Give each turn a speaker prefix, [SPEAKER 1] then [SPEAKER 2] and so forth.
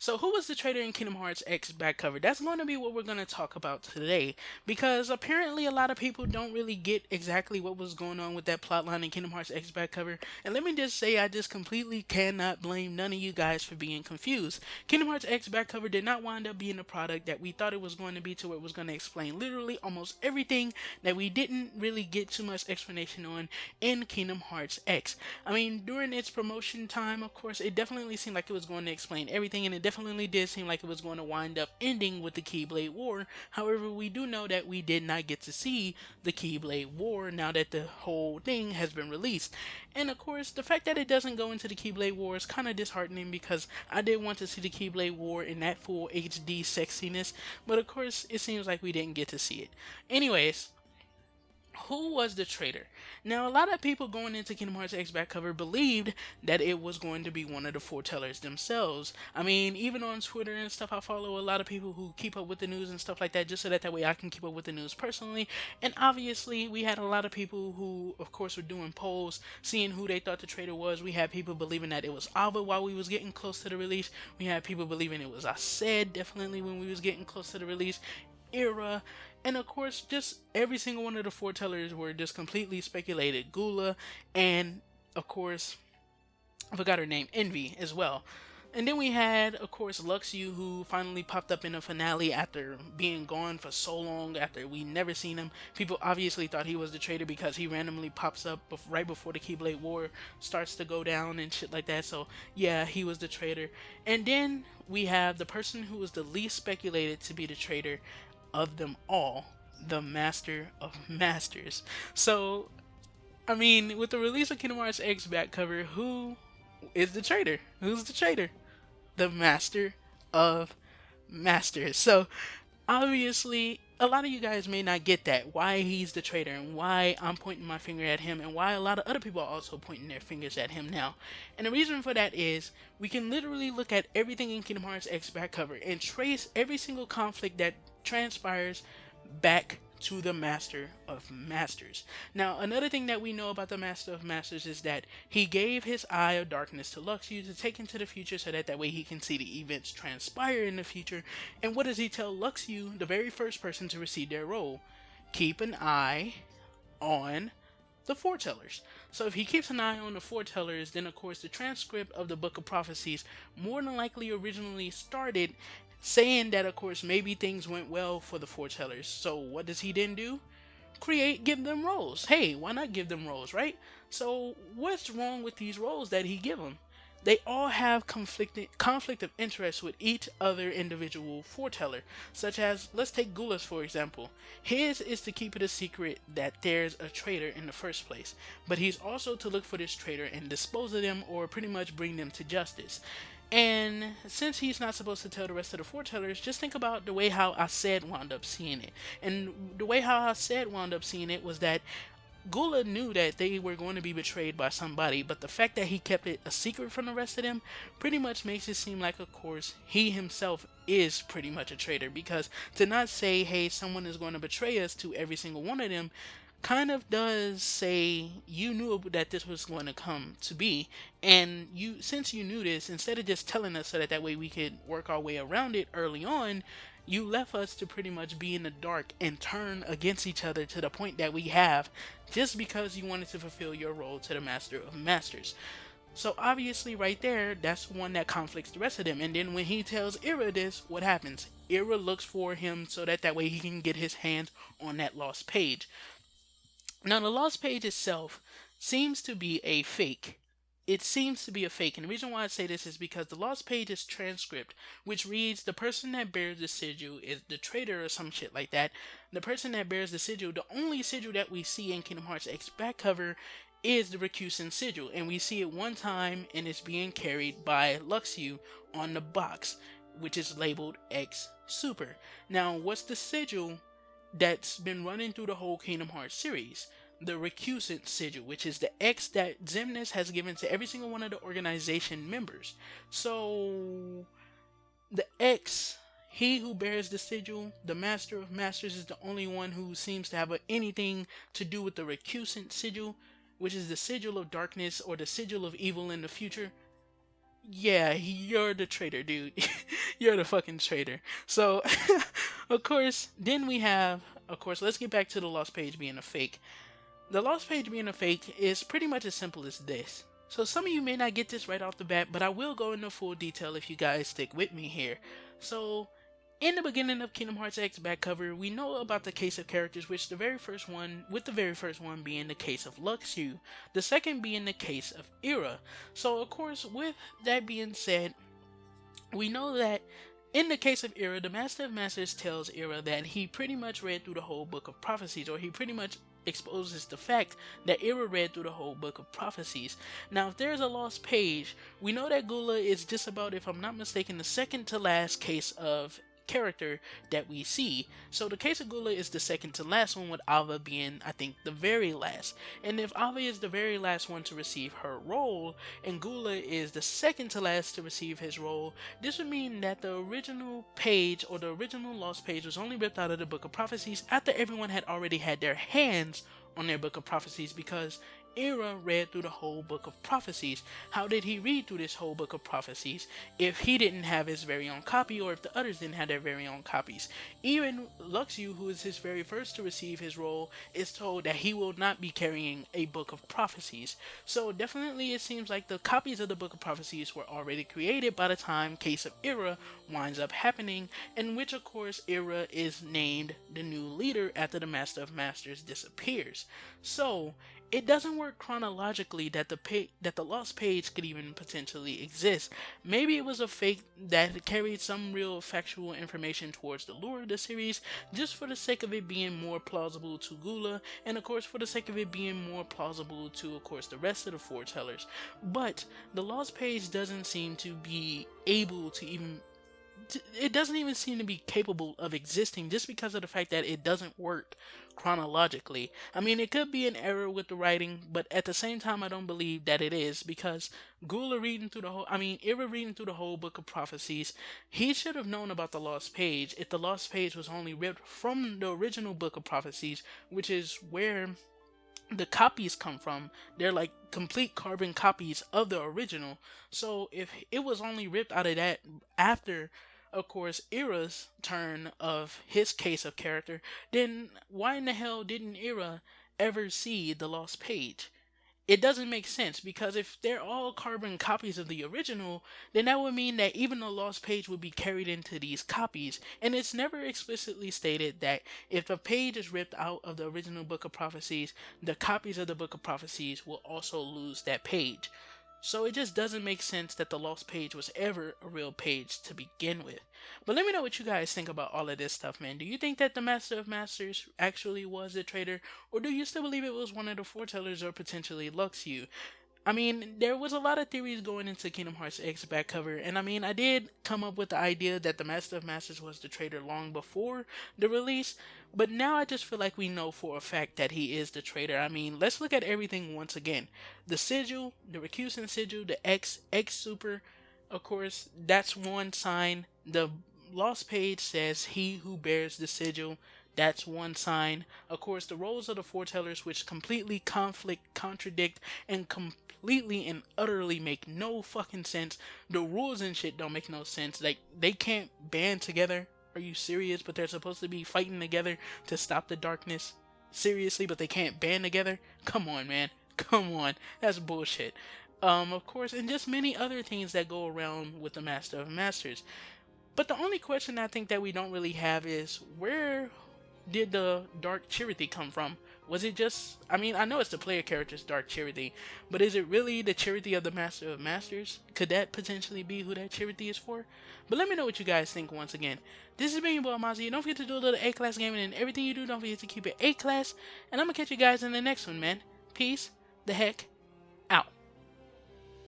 [SPEAKER 1] So, who was the traitor in Kingdom Hearts X back cover? That's going to be what we're going to talk about today. Because apparently, a lot of people don't really get exactly what was going on with that plotline in Kingdom Hearts X back cover. And let me just say, I just completely cannot blame none of you guys for being confused. Kingdom Hearts X back cover did not wind up being the product that we thought it was going to be, to where it was going to explain literally almost everything that we didn't really get too much explanation on in Kingdom Hearts X. I mean, during its promotion time, of course, it definitely seemed like it was going to explain everything, and it definitely did seem like it was going to wind up ending with the Keyblade War. However, we do know that we did not get to see the Keyblade War now that the whole thing has been released. And of course, the fact that it doesn't go into the Keyblade War is kind of disheartening, because I did want to see the Keyblade War in that full HD sexiness, but of course, it seems like we didn't get to see it. Anyways, who was the traitor? Now, a lot of people going into Kingdom Hearts X back cover believed that it was going to be one of the foretellers themselves. I mean, even on Twitter and stuff, I follow a lot of people who keep up with the news and stuff like that, just so that way I can keep up with the news personally. And obviously, we had a lot of people who, of course, were doing polls, seeing who they thought the traitor was. We had people believing that it was Ava while we was getting close to the release. We had people believing it was I said definitely when we was getting close to the release. Era, and of course, just every single one of the foretellers were just completely speculated. Gula, and of course, I forgot her name, Envy as well. And then we had, of course, Luxu, who finally popped up in the finale after being gone for so long, after we never seen him. People obviously thought he was the traitor because he randomly pops up right before the Keyblade War starts to go down and shit like that. So, yeah, he was the traitor. And then we have the person who was the least speculated to be the traitor of them all, the Master of Masters. So, I mean, with the release of Kingdom Hearts X back cover, who is the traitor? Who's the traitor? The Master of Masters. So, obviously, a lot of you guys may not get that, why he's the traitor, and why I'm pointing my finger at him, and why a lot of other people are also pointing their fingers at him now. And the reason for that is we can literally look at everything in Kingdom Hearts X back cover and trace every single conflict that transpires back to the Master of Masters. Now, another thing that we know about the Master of Masters is that he gave his Eye of Darkness to Luxu to take into the future, so that way he can see the events transpire in the future. And what does he tell Luxu, the very first person to receive their role? Keep an eye on the foretellers. So if he keeps an eye on the foretellers, then of course the transcript of the Book of Prophecies more than likely originally started saying that of course maybe things went well for the foretellers. So what does he then do? Give them roles. Hey, why not give them roles, right? So what's wrong with these roles that he give them? They all have conflict of interest with each other individual foreteller, such as, let's take Gula's for example. His is to keep it a secret that there's a traitor in the first place, but he's also to look for this traitor and dispose of them, or pretty much bring them to justice. And since he's not supposed to tell the rest of the foretellers, just think about the way how I said wound up seeing it. And the way how I said wound up seeing it was that Gula knew that they were going to be betrayed by somebody, but the fact that he kept it a secret from the rest of them pretty much makes it seem like, of course, he himself is pretty much a traitor. Because to not say, hey, someone is going to betray us to every single one of them, kind of does say you knew that this was going to come to be, and since you knew this, instead of just telling us so that way we could work our way around it early on, you left us to pretty much be in the dark and turn against each other to the point that we have, just because you wanted to fulfill your role to the Master of Masters. So obviously right there, that's one that conflicts the rest of them. And then when he tells Ira this, what happens? Ira looks for him so that way he can get his hands on that lost page. Now, the lost page itself seems to be a fake. It seems to be a fake, and the reason why I say this is because the lost page is transcript, which reads the person that bears the sigil is the traitor or some shit like that. The person that bears the sigil, the only sigil that we see in Kingdom Hearts X back cover is the Recusant sigil, and we see it one time, and it's being carried by Luxu on the box, which is labeled X Super. Now, what's the sigil that's been running through the whole Kingdom Hearts series? The Recusant sigil, which is the X that Xemnas has given to every single one of the organization members. So, the X, he who bears the sigil, the Master of Masters, is the only one who seems to have anything to do with the Recusant sigil, which is the sigil of darkness or the sigil of evil in the future. Yeah, you're the traitor, dude. You're the fucking traitor. So, of course, then we have, of course, let's get back to the lost page being a fake. The lost page being a fake is pretty much as simple as this. So some of you may not get this right off the bat, but I will go into full detail if you guys stick with me here. So in the beginning of Kingdom Hearts X back cover, we know about the case of characters, which the very first one being the case of Luxu, the second being the case of Era. So of course, with that being said, we know that in the case of Era, the Master of Masters tells Era that he pretty much read through the whole book of prophecies, or he pretty much exposes the fact that Era read through the whole book of prophecies. Now, if there's a lost page, we know that Gula is just about, if I'm not mistaken, the second to last case of character that we see. So the case of Gula is the second to last one, with Ava being, I think, the very last. And if Ava is the very last one to receive her role, and Gula is the second to last to receive his role, this would mean that the original page, or the original lost page, was only ripped out of the Book of Prophecies after everyone had already had their hands on their Book of Prophecies, because Era read through the whole book of prophecies. How did he read through this whole book of prophecies if he didn't have his very own copy, or if the others didn't have their very own copies? Even Luxu, who is his very first to receive his role, is told that he will not be carrying a book of prophecies. So definitely it seems like the copies of the book of prophecies were already created by the time Case of Era winds up happening, in which of course Era is named the new leader after the Master of Masters disappears. So it doesn't work chronologically that the lost page could even potentially exist. Maybe it was a fake that carried some real factual information towards the lore of the series, just for the sake of it being more plausible to Gula, and of course for the sake of it being more plausible to, of course, the rest of the foretellers. But the lost page doesn't seem to be able to even, it doesn't even seem to be capable of existing, just because of the fact that it doesn't work chronologically. I mean, it could be an error with the writing, but at the same time, I don't believe that it is, because Era reading through the whole book of prophecies, he should have known about the lost page if the lost page was only ripped from the original book of prophecies, which is where the copies come from. They're like complete carbon copies of the original. So if it was only ripped out of that after, of course, Era's turn of his case of character, then why in the hell didn't Era ever see the lost page? It doesn't make sense, because if they're all carbon copies of the original, then that would mean that even the lost page would be carried into these copies. And it's never explicitly stated that if a page is ripped out of the original Book of Prophecies, the copies of the Book of Prophecies will also lose that page. So it just doesn't make sense that the lost page was ever a real page to begin with. But let me know what you guys think about all of this stuff, man. Do you think that the Master of Masters actually was a traitor, or do you still believe it was one of the foretellers, or potentially Luxu? I mean, there was a lot of theories going into Kingdom Hearts X back cover, and I mean, I did come up with the idea that the Master of Masters was the traitor long before the release, but now I just feel like we know for a fact that he is the traitor. I mean, let's look at everything once again. The sigil, the Recusant sigil, the X Super, of course, that's one sign. The lost page says, "He who bears the sigil." That's one sign. Of course, the roles of the foretellers, which completely conflict, contradict, and completely and utterly make no fucking sense. The rules and shit don't make no sense. Like, they can't band together. Are you serious? But they're supposed to be fighting together to stop the darkness. Seriously, but they can't band together? Come on, man. Come on. That's bullshit. Of course, and just many other things that go around with the Master of Masters. But the only question I think that we don't really have is, where did the Dark Charity come from? Was it just, I mean, I know it's the player character's Dark Charity, but is it really the charity of the Master of Masters? Could that potentially be who that charity is for? But let me know what you guys think once again. This has been your boy Amaziah. Don't forget to do a little A-class gaming, and everything you do, don't forget to keep it A-class. And I'm going to catch you guys in the next one, man. Peace the heck out.